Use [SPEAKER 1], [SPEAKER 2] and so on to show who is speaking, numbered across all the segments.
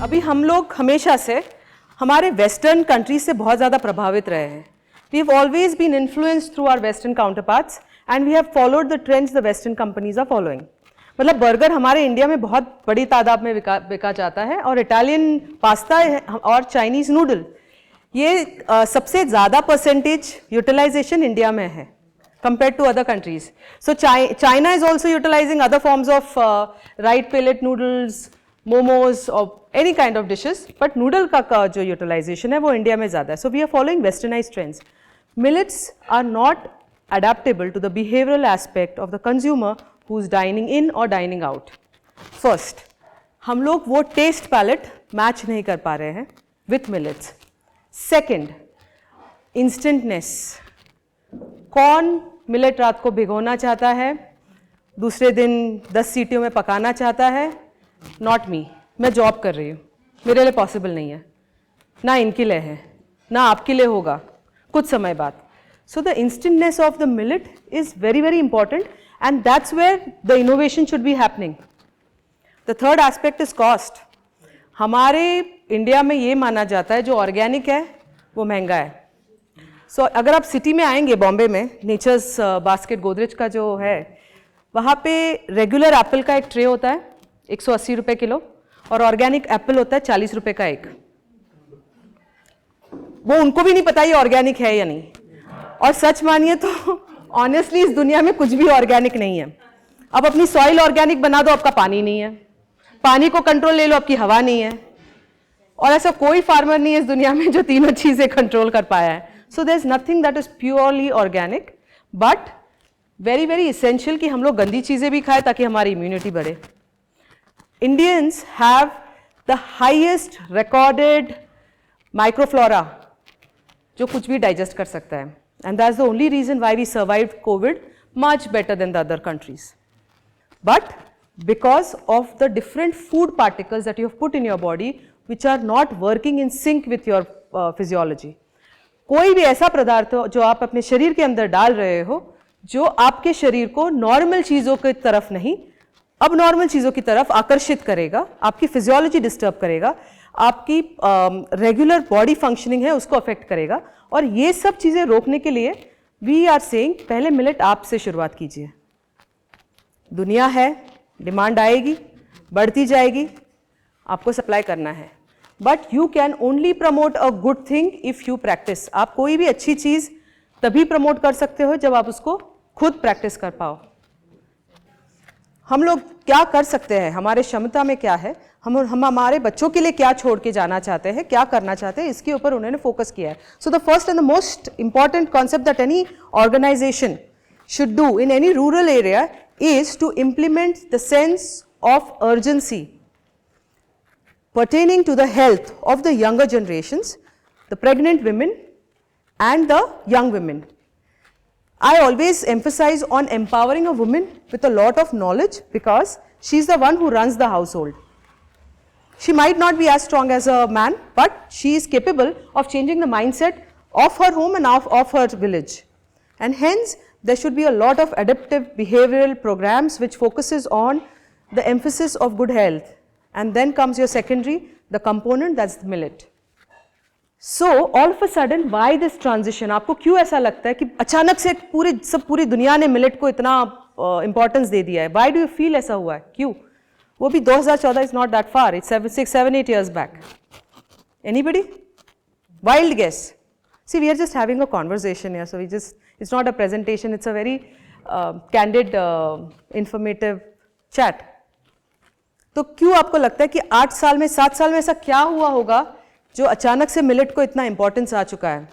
[SPEAKER 1] अभी हम लोग हमेशा से हमारे वेस्टर्न कंट्रीज से बहुत ज़्यादा प्रभावित रहे हैं. We have always been influenced through our western counterparts and we have followed the trends the western companies are following. मतलब बर्गर हमारे इंडिया में बहुत बड़ी तादाद में बिका जाता है और इटालियन पास्ता और चाइनीज़ नूडल ये सबसे ज़्यादा परसेंटेज यूटिलाइजेशन इंडिया में है compared to other countries. So China is also utilizing other forms of right pellet noodles, momos or any kind of dishes, but noodle का जो utilization है वो इंडिया में ज़्यादा है. So we are following westernized trends. Millets are not adaptable to the behavioral aspect of the consumer who's dining in or dining out. First, हम लोग वो taste palette match नहीं कर पा रहे हैं with millets. Second, instantness. कौन millet रात को भिगोना चाहता है, दूसरे दिन 10 सीटियों में पकाना चाहता है? Not me. मैं जॉब कर रही हूँ, मेरे लिए पॉसिबल नहीं है, ना इनके लिए है, ना आपके लिए होगा कुछ समय बाद. So the instantness of the millet is very very important and that's where the innovation should be happening. The third aspect is cost. हमारे इंडिया में ये माना जाता है जो ऑर्गेनिक है वो महंगा है. सो अगर आप सिटी में आएंगे बॉम्बे में, नेचर्स बास्केट गोदरेज का जो है, वहाँ पे रेगुलर एप्पल का एक ट्रे होता है 180 रुपये किलो और ऑर्गेनिक एप्पल होता है 40 रुपये का एक. वो उनको भी नहीं पता ये ऑर्गेनिक है या नहीं. और सच मानिए तो ऑनेस्टली इस दुनिया में कुछ भी ऑर्गेनिक नहीं है. अब अपनी सॉइल ऑर्गेनिक बना दो, आपका पानी नहीं है. पानी को कंट्रोल ले लो, आपकी हवा नहीं है. और ऐसा कोई फार्मर नहीं है इस दुनिया में जो तीनों चीज़ें कंट्रोल कर पाया है. So there's nothing that is purely organic, but very very essential कि हम लोग गंदी चीज़ें भी खाएं ताकि हमारी इम्यूनिटी बढ़े. Indians have the highest recorded microflora जो कुछ भी डाइजेस्ट कर सकता है, and that's the only reason why we survived COVID much better than the other countries. But because of the different food particles that you have put in your body which are not working in sync with your physiology. कोई भी ऐसा पदार्थ हो जो आप अपने शरीर के अंदर डाल रहे हो जो आपके शरीर को नॉर्मल चीज़ों की तरफ नहीं, अब नॉर्मल चीज़ों की तरफ आकर्षित करेगा, आपकी फिजियोलॉजी डिस्टर्ब करेगा, आपकी रेगुलर बॉडी फंक्शनिंग है उसको अफेक्ट करेगा. और ये सब चीज़ें रोकने के लिए वी आर सेइंग पहले मिलेट आप से शुरुआत कीजिए. दुनिया है, डिमांड आएगी, बढ़ती जाएगी, आपको सप्लाई करना है. But you can only promote a good thing if you practice. आप कोई भी अच्छी चीज़ तभी प्रमोट कर सकते हो जब आप उसको खुद प्रैक्टिस कर पाओ. हम लोग क्या कर सकते हैं, हमारे क्षमता में क्या है, हम हमारे बच्चों के लिए क्या छोड़ के जाना चाहते हैं, क्या करना चाहते हैं, इसके ऊपर उन्होंने फोकस किया है. So the first and the most important concept that any organisation should do in any rural area is to implement the sense of urgency pertaining to the health of the younger generations, the pregnant women and the young women. I always emphasize on empowering a woman with a lot of knowledge because she is the one who runs the household. She might not be as strong as a man, but she is capable of changing the mindset of her home and of her village. And hence, there should be a lot of adaptive behavioral programs which focuses on the emphasis of good health. And then comes your secondary, the component, that's the millet. So, all of a sudden, why this transition? आपको क्यों ऐसा लगता है कि अचानक से पूरी दुनिया ने मिलेट को इतना importance दे दिया है? Why do you feel ऐसा हुआ है? क्यों? वो भी 2014 is not that far. It's 7-8 years back. Anybody? Wild guess. See, we are just having a conversation here, so it's not a presentation, it's a very candid, informative chat. तो क्यों आपको लगता है कि 8 साल में 7 साल में ऐसा क्या हुआ होगा जो अचानक से मिलेट को इतना इंपॉर्टेंस आ चुका है?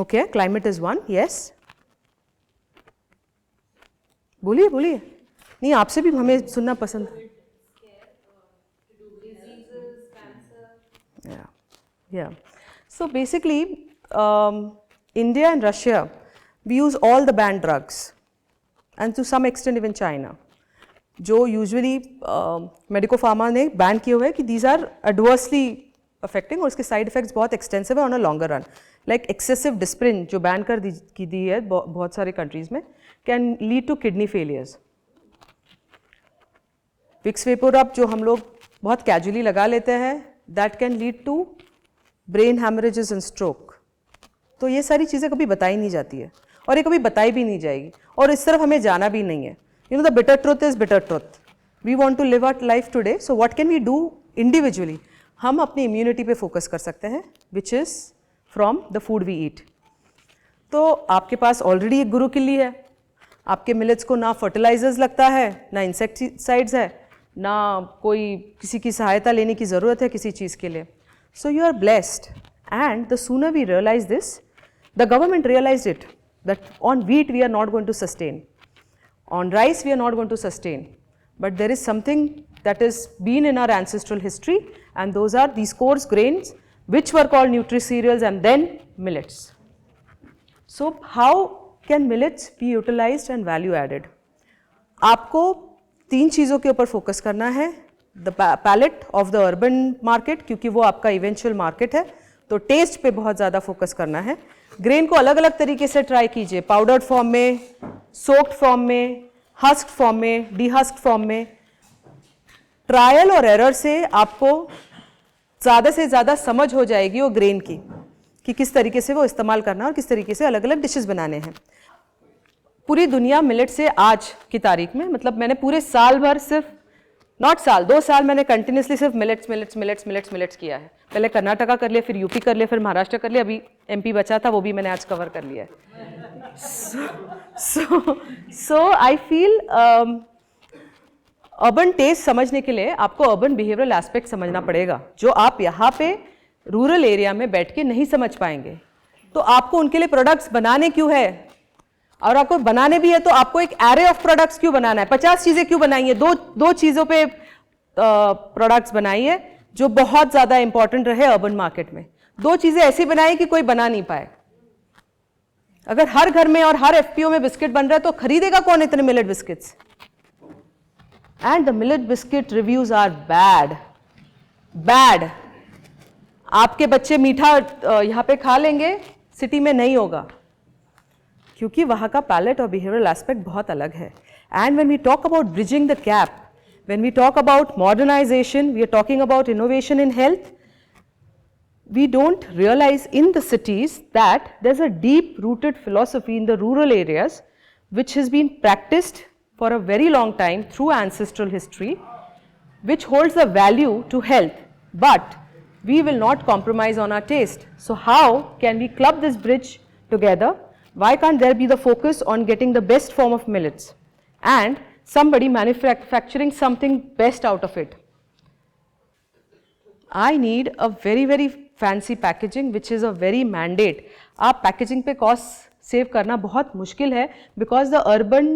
[SPEAKER 1] Okay, climate is one. Yes, बोलिए बोलिए. नहीं, आपसे भी हमें सुनना पसंद है. Yeah. So basically, India and Russia, we use all the banned drugs, and to some extent even China, जो usually मेडिको फार्मा ने बैन किए हुए हैं कि these are adversely affecting और उसके साइड इफेक्ट्स बहुत एक्सटेंसिव है on a longer run. Like excessive Disprin जो बैन कर दी है बहुत सारे कंट्रीज में, can lead to kidney failures. Vicks VapoRub जो हम लोग बहुत कैजुअली लगा लेते हैं, that can lead to brain haemorrhages and stroke. तो ये सारी चीज़ें कभी बताई नहीं जाती है और ये कभी बताई भी नहीं जाएगी, और इस तरफ हमें जाना भी नहीं है। You know the bitter truth is bitter truth. We want to live our life today, so what can we do individually? हम अपनी इम्यूनिटी पे फोकस कर सकते हैं, which is from the food we eat. तो आपके पास ऑलरेडी एक गुरु किल्ली है, आपके मिलेट्स को ना फर्टिलाइजर्स लगता है, ना इंसेक्टिसाइड्स है, ना कोई किसी की सहायता लेने की ज़रूरत है किसी चीज़ के लिए। So you are blessed, and the sooner we realise this, the government realise it, that on wheat we are not going to sustain, on rice we are not going to sustain, but there is something that has been in our ancestral history, and those are these coarse grains which were called nutri-cereals and then millets. So how can millets be utilized and value added? आपको 3 चीज़ों के ऊपर focus करना है। The palate of the urban market, क्योंकि वो आपका eventual market है, तो टेस्ट पे बहुत ज़्यादा फोकस करना है। ग्रेन को अलग अलग तरीके से ट्राई कीजिए, पाउडर्ड फॉर्म में, सोक्ड फॉर्म में, हस्क्ड फॉर्म में, डीहस्क्ड फॉर्म में। ट्रायल और एरर से आपको ज़्यादा से ज़्यादा समझ हो जाएगी वो ग्रेन की, कि किस तरीके से वो इस्तेमाल करना और किस तरीके से अलग अलग डिशेस बनाने हैं। पूरी दुनिया मिलेट से आज की तारीख में, मतलब मैंने पूरे साल भर सिर्फ, नॉट साल, 2 साल मैंने कंटिन्यूसली सिर्फ मिलेट्स किया है। पहले कर्नाटका कर लिया, फिर यूपी कर लिया, फिर महाराष्ट्र कर लिया, अभी एमपी बचा था, वो भी मैंने आज कवर कर लिया है। सो आई फील अर्बन टेस्ट समझने के लिए आपको अर्बन बिहेवियरल एस्पेक्ट समझना पड़ेगा, जो आप यहाँ पे रूरल एरिया में बैठ के नहीं समझ पाएंगे। तो आपको उनके लिए प्रोडक्ट्स बनाने क्यों है, और आपको बनाने भी है तो आपको एक एरे ऑफ प्रोडक्ट्स क्यों बनाना है, 50 चीज़ें क्यों बनाई है, दो चीज़ों पे प्रोडक्ट्स बनाइए जो बहुत ज़्यादा इंपॉर्टेंट रहे अर्बन मार्केट में। 2 चीज़ें ऐसी बनाई कि कोई बना नहीं पाए। अगर हर घर में और हर एफपीओ में बिस्किट बन रहा है तो खरीदेगा कौन इतने millet biscuits? And the millet biscuit reviews are bad. आपके बच्चे मीठा यहाँ पे खा लेंगे, सिटी में नहीं होगा, क्योंकि वहाँ का पैलेट और बिहेवियरल एस्पेक्ट बहुत अलग है। And when we talk about bridging the gap, when we talk about modernization, we are talking about innovation in health. We don't realize in the cities that there's a deep rooted philosophy in the rural areas which has been practiced for a very long time through ancestral history, which holds a value to health, but we will not compromise on our taste. So how can we club this bridge together? Why can't there be the focus on getting the best form of millets and somebody manufacturing something best out of it? I need a very fancy packaging which is a very mandate. आप packaging पे cost save करना बहुत मुश्किल है, because the urban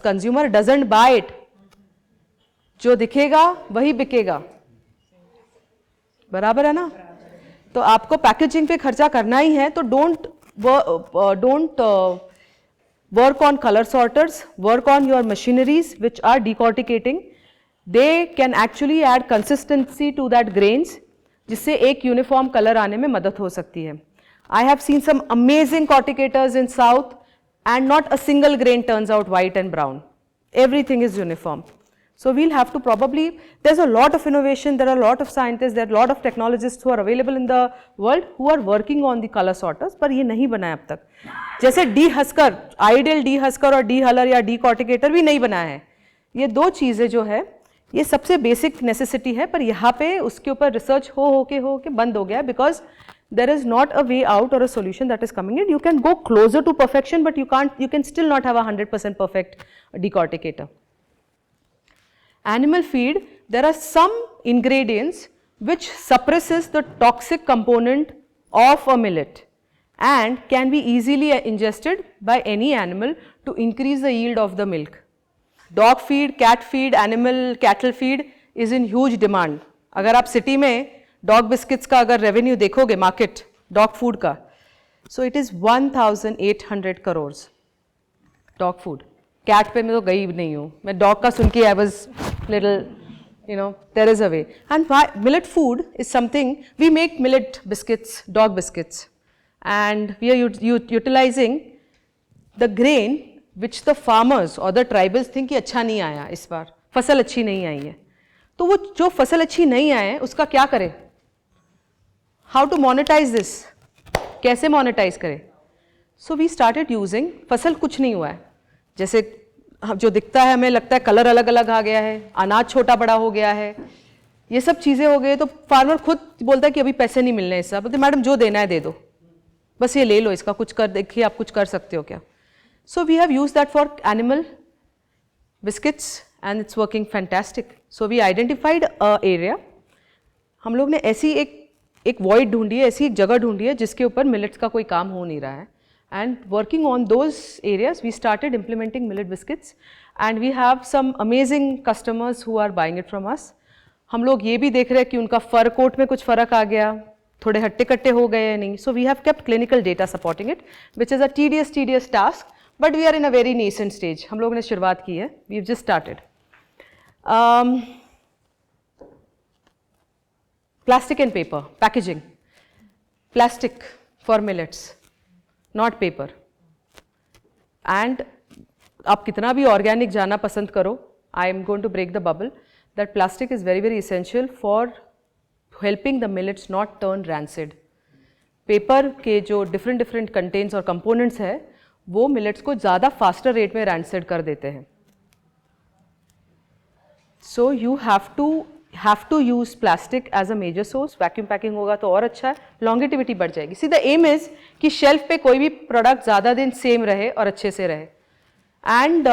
[SPEAKER 1] consumer doesn't buy it. जो दिखेगा वही बिकेगा, बराबर है ना? तो आपको पैकेजिंग पे खर्चा करना ही है, तो don't work on color sorters, work on your machineries which are decorticating. They can actually add consistency to that grains, जिससे एक यूनिफॉर्म कलर आने में मदद हो सकती है। I have seen some amazing corticators in south and not a single grain turns out white and brown. Everything is uniform. So we'll have to probably, there's a lot of innovation, there are a lot of scientists, there are a lot of technologists who are available in the world who are working on the color sorters, पर ये नहीं बनाया अब तक। जैसे डी-हस्कर, ideal डी-हस्कर और D-huller या डी-कॉर्टिकेटर भी नहीं बनाया है। ये 2 चीज़ें जो है, ये सबसे बेसिक नेसेसिटी है, पर यहाँ पे उसके ऊपर रिसर्च हो के बंद हो गया, because there is not a way out or a solution that is coming in. You can go closer to perfection, but you can still not have a 100% perfect decorticator. Animal feed, there are some ingredients which suppresses the toxic component of a millet and can be easily ingested by any animal to increase the yield of the milk. Dog feed, cat feed, cattle feed is in huge demand. अगर आप city में dog biscuits का अगर revenue देखोगे market dog food का, so it is 1800 crore dog food. Cat पे मैं तो गई नहीं हूँ, मैं डॉग का सुन के I was little, you know, there is a way. And millet food is something, we make millet biscuits, dog biscuits, and we are utilizing the grain which the farmers or the tribals think कि अच्छा नहीं आया, इस बार फसल अच्छी नहीं आई है, तो वो जो फसल अच्छी नहीं आए उसका क्या करें, हाउ टू मोनेटाइज दिस, कैसे मोनेटाइज करें. सो वी स्टार्टेड यूजिंग, फसल कुछ नहीं हुआ है, जैसे जो दिखता है हमें लगता है कलर अलग अलग आ गया है, अनाज छोटा बड़ा हो गया है, ये सब चीज़ें हो गई, तो फार्मर खुद बोलता है कि अभी पैसे नहीं मिलने इससे. बोलते मैडम जो देना है दे दो, बस ये ले लो, इसका कुछ कर देखिए आप कुछ कर सकते हो क्या. So we have use that for animal biscuits and it's working fantastic. So we identified a area, हम लोग ने ऐसी एक वॉइड ढूंढी है, ऐसी एक जगह ढूंढी है जिसके ऊपर मिलेट्स का कोई काम हो नहीं रहा है. And working on those areas, we started implementing millet biscuits, and we have some amazing customers who are buying it from us. हम लोग ये भी देख रहे हैं कि उनका फर कोट में कुछ फर्क आ गया, थोड़े हट्टे कट्टे हो गए या नहीं. So we have kept clinical data supporting it, which is a tedious task, but we are in a very nascent stage. हम लोगों ने शुरुआत की है, we've just started. Plastic and paper packaging. Plastic for millets. Not paper. And आप कितना भी organic जाना पसंद करो, I am going to break the bubble that plastic is very very essential for helping the millets not turn rancid. Paper के जो different contents और components है वो मिलेट्स को ज़्यादा फास्टर रेट में रैंसिड कर देते हैं. So you have to use plastic as a major source. Vacuum packing होगा तो और अच्छा है, लॉन्गेटिविटी बढ़ जाएगी. सी द एम इज कि शेल्फ पे कोई भी प्रोडक्ट ज़्यादा दिन सेम रहे और अच्छे से रहे. एंड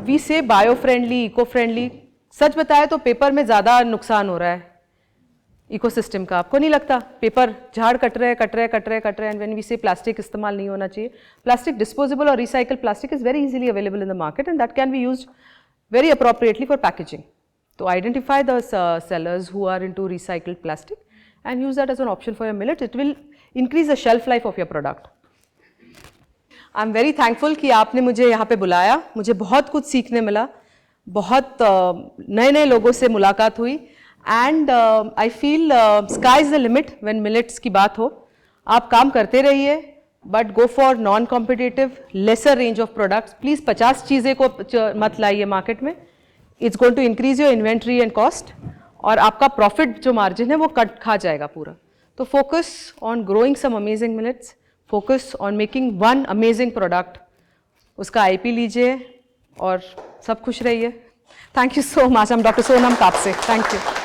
[SPEAKER 1] वी से बायो फ्रेंडली, इको फ्रेंडली. सच बताया तो पेपर में ज़्यादा नुकसान हो रहा है इकोसिस्टम का. आपको नहीं लगता पेपर झाड़ कट रहे एंड व्हेन वी से प्लास्टिक इस्तेमाल नहीं होना चाहिए. प्लास्टिक डिस्पोजेबल और recycle plastic is very easily available in the market and that can be used very appropriately for packaging. So identify the sellers who are into recycled plastic and use that as an option for your millet. It will increase the shelf life of your product. I'm very thankful कि आपने मुझे यहाँ पे बुलाया. मुझे बहुत कुछ सीखने मिला, बहुत नए लोगों से मुलाकात हुई. And I feel sky is the limit when millets की बात हो. आप काम करते रहिए, but go for non-competitive, lesser range of products. Please 50 चीज़ें को मत लाइए मार्केट में. It's going to increase your inventory and cost, और आपका प्रॉफिट जो मार्जिन है वो कट खा जाएगा पूरा. तो focus on growing some amazing millets, focus on making one amazing product, उसका IP लीजिए और सब खुश रहिए. Thank you so much. I am doctor Sonam Kapse. Thank you.